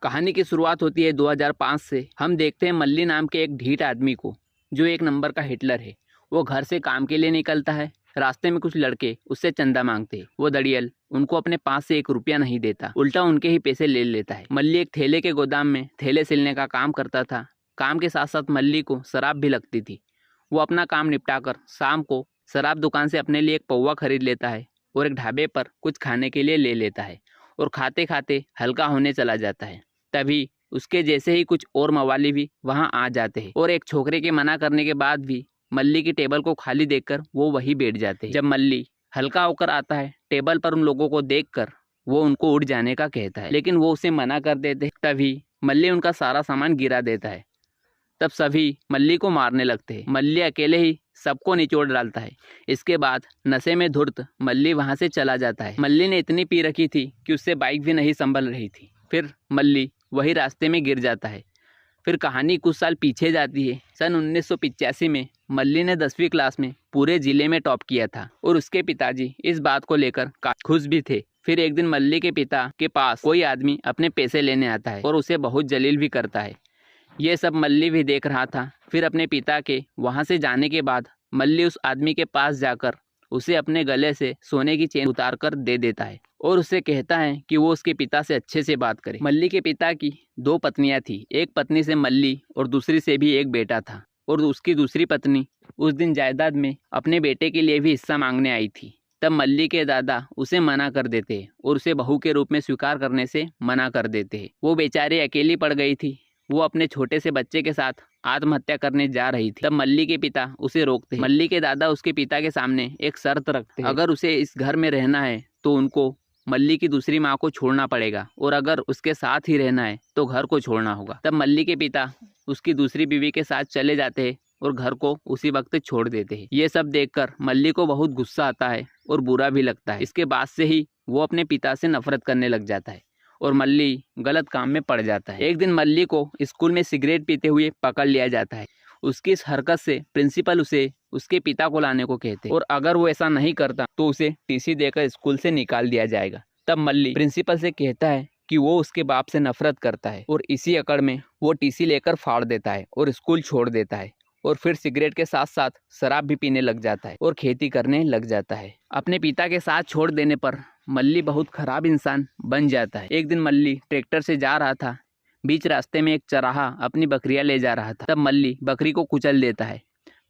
कहानी की शुरुआत होती है 2005 से। हम देखते हैं मल्ली नाम के एक ढीठ आदमी को, जो एक नंबर का हिटलर है। वो घर से काम के लिए निकलता है। रास्ते में कुछ लड़के उससे चंदा मांगते हैं। वो दड़ियल उनको अपने पास से 1 रुपया नहीं देता, उल्टा उनके ही पैसे ले लेता है। मल्ली एक ठेले के गोदाम में थैले सिलने का काम करता था। काम के साथ साथ मल्ली को शराब भी लगती थी। वो अपना काम निपटाकर शाम को शराब दुकान से अपने लिए एक पौवा खरीद लेता है और एक ढाबे पर कुछ खाने के लिए ले लेता है और खाते खाते हल्का होने चला जाता है। तभी उसके जैसे ही कुछ और मवाली भी वहां आ जाते हैं और एक छोकरे के मना करने के बाद भी मल्ली की टेबल को खाली देखकर वो वहीं बैठ जाते हैं। जब मल्ली हल्का होकर आता है, टेबल पर उन लोगों को देखकर वो उनको उठ जाने का कहता है, लेकिन वो उसे मना कर देते। तभी मल्ली उनका सारा सामान गिरा देता है। तब सभी मल्ली को मारने लगते हैं। मल्ली अकेले ही सबको निचोड़ डालता है। इसके बाद नशे में धुर्त मल्ली वहां से चला जाता है। मल्ली ने इतनी पी रखी थी कि उससे बाइक भी नहीं संभल रही थी। फिर मल्ली वही रास्ते में गिर जाता है। फिर कहानी कुछ साल पीछे जाती है। सन 1985 में मल्ली ने 10वीं क्लास में पूरे जिले में टॉप किया था और उसके पिताजी इस बात को लेकर खुश भी थे। फिर एक दिन मल्ली के पिता के पास कोई आदमी अपने पैसे लेने आता है और उसे बहुत जलील भी करता है। ये सब मल्ली भी देख रहा था। फिर अपने पिता के वहाँ से जाने के बाद मल्ली उस आदमी के पास जाकर उसे अपने गले से सोने की चेन उतार कर दे देता है और उससे कहता है कि वो उसके पिता से अच्छे से बात करे। मल्ली के पिता की 2 पत्नियां थी। एक पत्नी से मल्ली और दूसरी से भी एक बेटा था और उसकी दूसरी पत्नी उस दिन जायदाद में अपने बेटे के लिए भी हिस्सा मांगने आई थी। तब मल्ली के दादा उसे मना कर देते हैं और उसे बहू के रूप में स्वीकार करने से मना कर देते हैं। वो बेचारी अकेली पड़ गई थी। वो अपने छोटे से बच्चे के साथ आत्महत्या करने जा रही थी। तब मल्ली के पिता उसे रोकते हैं। मल्ली के दादा उसके पिता के सामने एक शर्त रखते हैं, अगर उसे इस घर में रहना है तो उनको मल्ली की दूसरी माँ को छोड़ना पड़ेगा और अगर उसके साथ ही रहना है तो घर को छोड़ना होगा। तब मल्ली के पिता उसकी दूसरी बीवी के साथ चले जाते हैं और घर को उसी वक्त छोड़ देते हैं। ये सब देखकर मल्ली को बहुत गुस्सा आता है और बुरा भी लगता है। इसके बाद से ही वो अपने पिता से नफरत करने लग जाता है और मल्ली गलत काम में पड़ जाता है। एक दिन मल्ली को स्कूल में सिगरेट पीते हुए पकड़ लिया जाता है। उसकी इस हरकत से प्रिंसिपल उसे उसके पिता को लाने को कहते और अगर वो ऐसा नहीं करता तो उसे टीसी देकर स्कूल से निकाल दिया जाएगा। तब मल्ली प्रिंसिपल से कहता है कि वो उसके बाप से नफरत करता है और इसी अकड़ में वो टीसी लेकर फाड़ देता है और स्कूल छोड़ देता है और फिर सिगरेट के साथ साथ शराब भी पीने लग जाता है और खेती करने लग जाता है। अपने पिता के साथ छोड़ देने पर मल्ली बहुत खराब इंसान बन जाता है। एक दिन मल्ली ट्रैक्टर से जा रहा था। बीच रास्ते में एक चराहा अपनी बकरियां ले जा रहा था। तब मल्ली बकरी को कुचल देता है।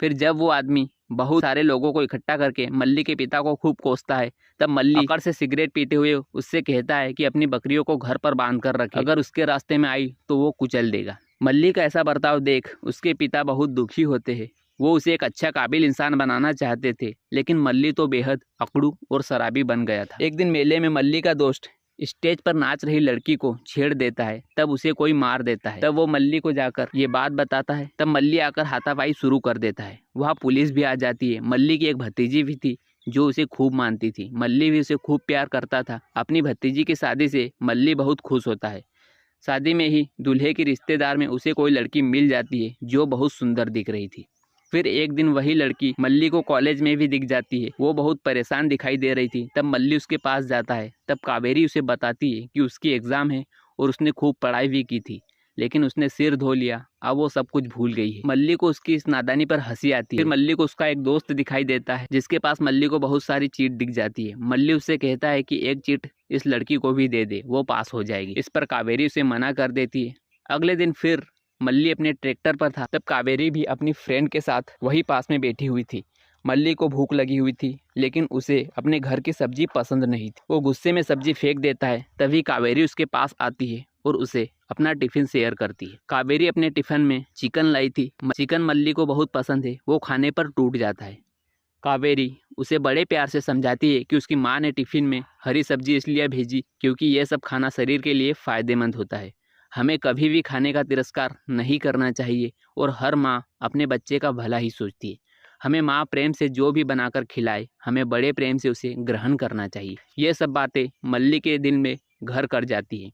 फिर जब वो आदमी बहुत सारे लोगों को इकट्ठा करके मल्ली के पिता को खूब कोसता है, तब मल्ली अकड़ से सिगरेट पीते हुए उससे कहता है कि अपनी बकरियों को घर पर बांध कर रखे, अगर उसके रास्ते में आई तो वो कुचल देगा। मल्ली का ऐसा बर्ताव देख उसके पिता बहुत दुखी होते हैं। वो उसे एक अच्छा काबिल इंसान बनाना चाहते थे, लेकिन मल्ली तो बेहद अकड़ू और शराबी बन गया था। एक दिन मेले में मल्ली का दोस्त स्टेज पर नाच रही लड़की को छेड़ देता है। तब उसे कोई मार देता है। तब वो मल्ली को जाकर ये बात बताता है। तब मल्ली आकर हाथापाई शुरू कर देता है। वहाँ पुलिस भी आ जाती है। मल्ली की एक भतीजी भी थी जो उसे खूब मानती थी। मल्ली भी उसे खूब प्यार करता था। अपनी भतीजी की शादी से मल्ली बहुत खुश होता है। शादी में ही दूल्हे की रिश्तेदार में उसे कोई लड़की मिल जाती है जो बहुत सुंदर दिख रही थी। फिर एक दिन वही लड़की मल्ली को कॉलेज में भी दिख जाती है। वो बहुत परेशान दिखाई दे रही थी। तब मल्ली उसके पास जाता है। तब कावेरी उसे बताती है कि उसकी एग्ज़ाम है और उसने खूब पढ़ाई भी की थी, लेकिन उसने सिर धो लिया। अब वो सब कुछ भूल गई है। मल्ली को उसकी इस नादानी पर हंसी आती है। फिर मल्ली को उसका एक दोस्त दिखाई देता है जिसके पास मल्ली को बहुत सारी चीट दिख जाती है। मल्ली उससे कहता है कि एक चीट इस लड़की को भी दे दे, वो पास हो जाएगी। इस पर कावेरी उसे मना कर देती है। अगले दिन फिर मल्ली अपने ट्रैक्टर पर था। तब कावेरी भी अपनी फ्रेंड के साथ वही पास में बैठी हुई थी। मल्ली को भूख लगी हुई थी, लेकिन उसे अपने घर की सब्जी पसंद नहीं थी। वो गुस्से में सब्जी फेंक देता है। तभी कावेरी उसके पास आती है और उसे अपना टिफिन शेयर करती है। कावेरी अपने टिफिन में चिकन लाई थी। चिकन मल्ली को बहुत पसंद है। वो खाने पर टूट जाता है। कावेरी उसे बड़े प्यार से समझाती है कि उसकी माँ ने टिफिन में हरी सब्जी इसलिए भेजी क्योंकि यह सब खाना शरीर के लिए फ़ायदेमंद होता है। हमें कभी भी खाने का तिरस्कार नहीं करना चाहिए और हर माँ अपने बच्चे का भला ही सोचती है। हमें माँ प्रेम से जो भी बनाकर खिलाए, हमें बड़े प्रेम से उसे ग्रहण करना चाहिए। ये सब बातें मल्ली के दिल में घर कर जाती है।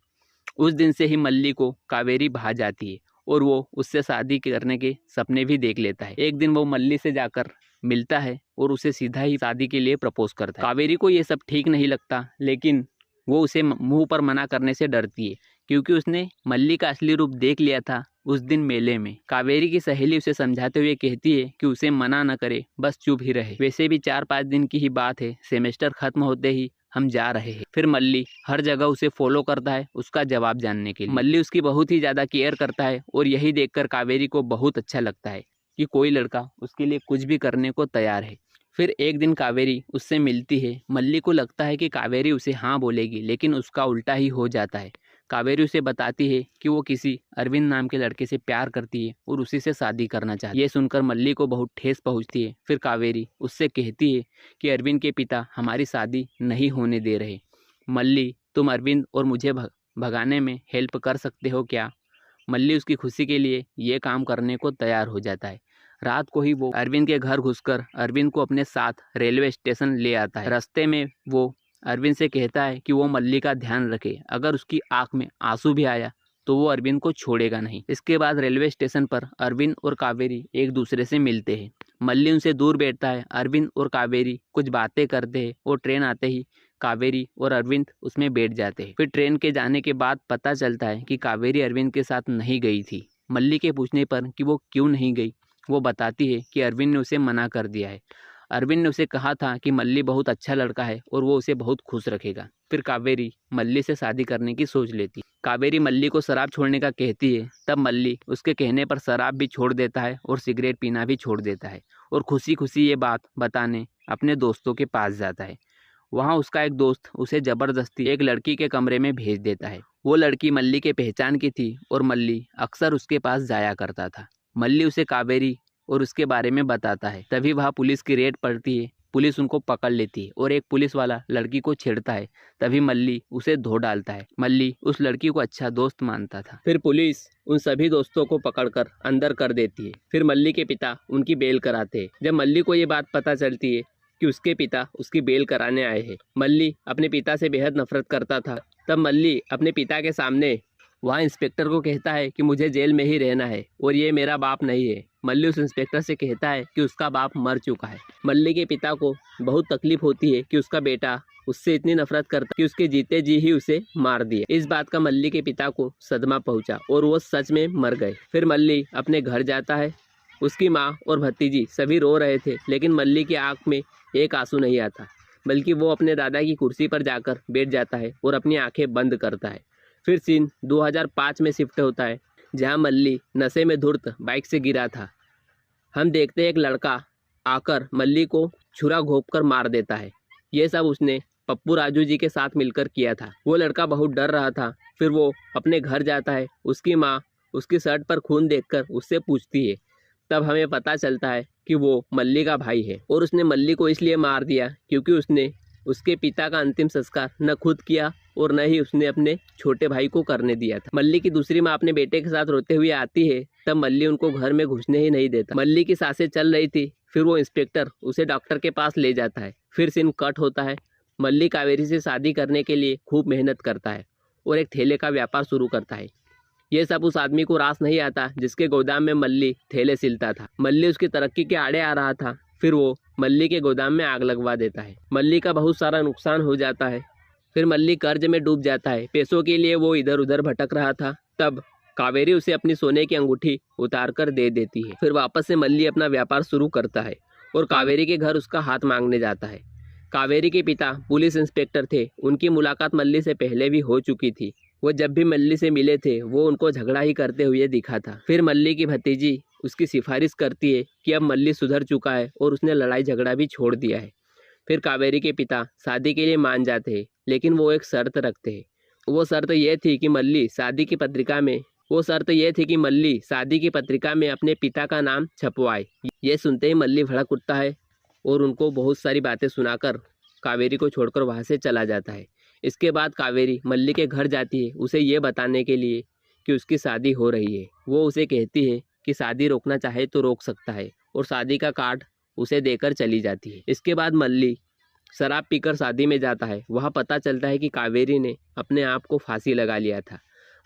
उस दिन से ही मल्ली को कावेरी भा जाती है और वो उससे शादी करने के सपने भी देख लेता है। एक दिन वो मल्ली से जाकर मिलता है और उसे सीधा ही शादी के लिए प्रपोज करता है। कावेरी को ये सब ठीक नहीं लगता, लेकिन वो उसे मुंह पर मना करने से डरती है क्योंकि उसने मल्ली का असली रूप देख लिया था उस दिन मेले में। कावेरी की सहेली उसे समझाते हुए कहती है कि उसे मना न करे, बस चुप ही रहे। वैसे भी 4-5 दिन की ही बात है, सेमेस्टर खत्म होते ही हम जा रहे हैं। फिर मल्ली हर जगह उसे फॉलो करता है उसका जवाब जानने के लिए। मल्ली उसकी बहुत ही ज़्यादा केयर करता है और यही देखकर कावेरी को बहुत अच्छा लगता है कि कोई लड़का उसके लिए कुछ भी करने को तैयार है। फिर एक दिन कावेरी उससे मिलती है। मल्ली को लगता है कि कावेरी उसे हाँ बोलेगी, लेकिन उसका उल्टा ही हो जाता है। कावेरी उसे बताती है कि वो किसी अरविंद नाम के लड़के से प्यार करती है और उसी से शादी करना चाहती है। ये सुनकर मल्ली को बहुत ठेस पहुंचती है। फिर कावेरी उससे कहती है कि अरविंद के पिता हमारी शादी नहीं होने दे रहे। मल्ली, तुम अरविंद और मुझे भगाने में हेल्प कर सकते हो क्या? मल्ली उसकी खुशी के लिए ये काम करने को तैयार हो जाता है। रात को ही वो अरविंद के घर घुसकर अरविंद को अपने साथ रेलवे स्टेशन ले आता है। रास्ते में वो अरविंद से कहता है कि वो मल्ली का ध्यान रखे, अगर उसकी आंख में आंसू भी आया तो वो अरविंद को छोड़ेगा नहीं। इसके बाद रेलवे स्टेशन पर अरविंद और कावेरी एक दूसरे से मिलते हैं। मल्ली उनसे दूर बैठता है। अरविंद और कावेरी कुछ बातें करते हैं और ट्रेन आते ही कावेरी और अरविंद उसमें बैठ जाते हैं। फिर ट्रेन के जाने के बाद पता चलता है कि कावेरी अरविंद के साथ नहीं गई थी। मल्ली के पूछने पर कि वो क्यों नहीं गई, वो बताती है कि अरविंद ने उसे मना कर दिया है। अरविंद ने उसे कहा था कि मल्ली बहुत अच्छा लड़का है और वो उसे बहुत खुश रखेगा। फिर कावेरी मल्ली से शादी करने की सोच लेती। कावेरी मल्ली को शराब छोड़ने का कहती है। तब मल्ली उसके कहने पर शराब भी छोड़ देता है और सिगरेट पीना भी छोड़ देता है और खुशी खुशी ये बात बताने अपने दोस्तों के पास जाता है। वहाँ उसका एक दोस्त उसे ज़बरदस्ती एक लड़की के कमरे में भेज देता है। वो लड़की मल्ली के पहचान की थी और मल्ली अक्सर उसके पास जाया करता था। मल्ली उसे कावेरी और उसके बारे में बताता है। तभी वहाँ पुलिस की रेड पड़ती है। पुलिस उनको पकड़ लेती है और एक पुलिस वाला लड़की को छेड़ता है। तभी मल्ली उसे धो डालता है। मल्ली उस लड़की को अच्छा दोस्त मानता था। फिर पुलिस उन सभी दोस्तों को पकड़कर अंदर कर देती है। फिर मल्ली के पिता उनकी बेल कराते हैं। जब मल्ली को ये बात पता चलती है कि उसके पिता उसकी बेल कराने आए हैं, मल्ली अपने पिता से बेहद नफरत करता था। तब मल्ली अपने पिता के सामने वहाँ इंस्पेक्टर को कहता है कि मुझे जेल में ही रहना है और ये मेरा बाप नहीं है। मल्ली उस इंस्पेक्टर से कहता है कि उसका बाप मर चुका है। मल्ली के पिता को बहुत तकलीफ होती है कि उसका बेटा उससे इतनी नफरत करता कि उसके जीते जी ही उसे मार दिया। इस बात का मल्ली के पिता को सदमा पहुंचा और वो सच में मर गए। फिर मल्ली अपने घर जाता है। उसकी माँ और भतीजी सभी रो रहे थे, लेकिन मल्ली की आंख में एक आंसू नहीं आता, बल्कि वो अपने दादा की कुर्सी पर जाकर बैठ जाता है और अपनी आंखें बंद करता है। फिर सीन 2005 में शिफ्ट होता है, जहां मल्ली नशे में धुर्त बाइक से गिरा था। हम देखते हैं एक लड़का आकर मल्ली को छुरा घोंपकर मार देता है। ये सब उसने पप्पू राजू जी के साथ मिलकर किया था। वो लड़का बहुत डर रहा था। फिर वो अपने घर जाता है। उसकी माँ उसकी शर्ट पर खून देखकर उससे पूछती है। तब हमें पता चलता है कि वो मल्ली का भाई है और उसने मल्ली को इसलिए मार दिया क्योंकि उसने उसके पिता का अंतिम संस्कार न खुद किया और न ही उसने अपने छोटे भाई को करने दिया था। मल्ली की दूसरी माँ अपने बेटे के साथ रोते हुए आती है। तब मल्ली उनको घर में घुसने ही नहीं देता। मल्ली की सांसें चल रही थी। फिर वो इंस्पेक्टर उसे डॉक्टर के पास ले जाता है। फिर सीन कट होता है। मल्ली कावेरी से शादी करने के लिए खूब मेहनत करता है और एक ठेले का व्यापार शुरू करता है। ये सब उस आदमी को रास नहीं आता जिसके गोदाम में मल्ली ठेले सिलता था। मल्ली उसकी तरक्की के आड़े आ रहा था। फिर वो मल्ली के गोदाम में आग लगवा देता है। मल्ली का बहुत सारा नुकसान हो जाता है। फिर मल्ली कर्ज में डूब जाता है। पैसों के लिए वो इधर उधर भटक रहा था। तब कावेरी उसे अपनी सोने की अंगूठी उतार कर दे देती है। फिर वापस से मल्ली अपना व्यापार शुरू करता है और कावेरी के घर उसका हाथ मांगने जाता है। कावेरी के पिता पुलिस इंस्पेक्टर थे। उनकी मुलाकात मल्ली से पहले भी हो चुकी थी। वो जब भी मल्ली से मिले थे वो उनको झगड़ा ही करते हुए दिखा था। फिर मल्ली की भतीजी उसकी सिफारिश करती है कि अब मल्ली सुधर चुका है और उसने लड़ाई झगड़ा भी छोड़ दिया है। फिर कावेरी के पिता शादी के लिए मान जाते हैं, लेकिन वो एक शर्त रखते हैं। वो शर्त ये थी कि मल्ली शादी की पत्रिका में अपने पिता का नाम छपवाए। ये सुनते ही मल्ली भड़क उठता है और उनको बहुत सारी बातें सुनाकर कावेरी को छोड़कर वहाँ से चला जाता है। इसके बाद कावेरी मल्ली के घर जाती है उसे ये बताने के लिए कि उसकी शादी हो रही है। वो उसे कहती है कि शादी रोकना चाहे तो रोक सकता है और शादी का कार्ड उसे देकर चली जाती है। इसके बाद मल्ली शराब पीकर शादी में जाता है। वहाँ पता चलता है कि कावेरी ने अपने आप को फांसी लगा लिया था।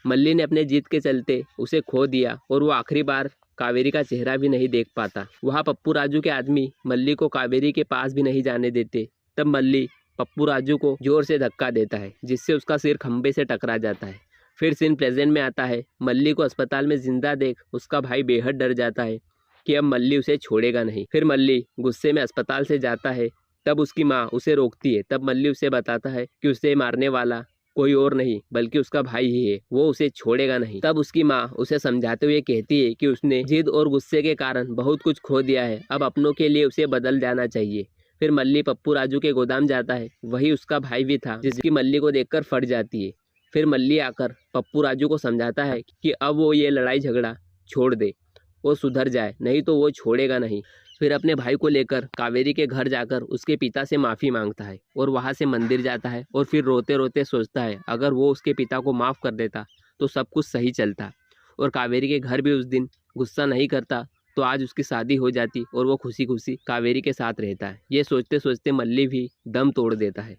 मल्ली ने अपने जीत के चलते उसे खो दिया और वो आखिरी बार कावेरी का चेहरा भी नहीं देख पाता। वहाँ पप्पू राजू के आदमी मल्ली को कावेरी के पास भी नहीं जाने देते। तब मल्ली पप्पू राजू को जोर से धक्का देता है, जिससे उसका सिर खंबे से टकरा जाता है। फिर सीन प्रेजेंट में आता है। मल्ली को अस्पताल में जिंदा देख उसका भाई बेहद डर जाता है कि अब मल्ली उसे छोड़ेगा नहीं। फिर मल्ली गुस्से में अस्पताल से जाता है, तब उसकी माँ उसे रोकती है। तब मल्ली उसे बताता है कि उसे मारने वाला कोई और नहीं बल्कि उसका भाई ही है, वो उसे छोड़ेगा नहीं। तब उसकी माँ उसे समझाते हुए कहती है कि उसने जिद और गुस्से के कारण बहुत कुछ खो दिया है, अब अपनों के लिए उसे बदल जाना चाहिए। फिर मल्ली पप्पू राजू के गोदाम जाता है, वही उसका भाई भी था जिसकी मल्ली को देखकर फट जाती है। फिर मल्ली आकर पप्पू राजू को समझाता है कि अब वो ये लड़ाई झगड़ा छोड़ दे, वो सुधर जाए, नहीं तो वो छोड़ेगा नहीं। फिर अपने भाई को लेकर कावेरी के घर जाकर उसके पिता से माफ़ी मांगता है और वहाँ से मंदिर जाता है और फिर रोते रोते सोचता है अगर वो उसके पिता को माफ़ कर देता तो सब कुछ सही चलता और कावेरी के घर भी उस दिन गुस्सा नहीं करता तो आज उसकी शादी हो जाती और वो खुशी खुशी कावेरी के साथ रहता है। ये सोचते सोचते मल्ली भी दम तोड़ देता है।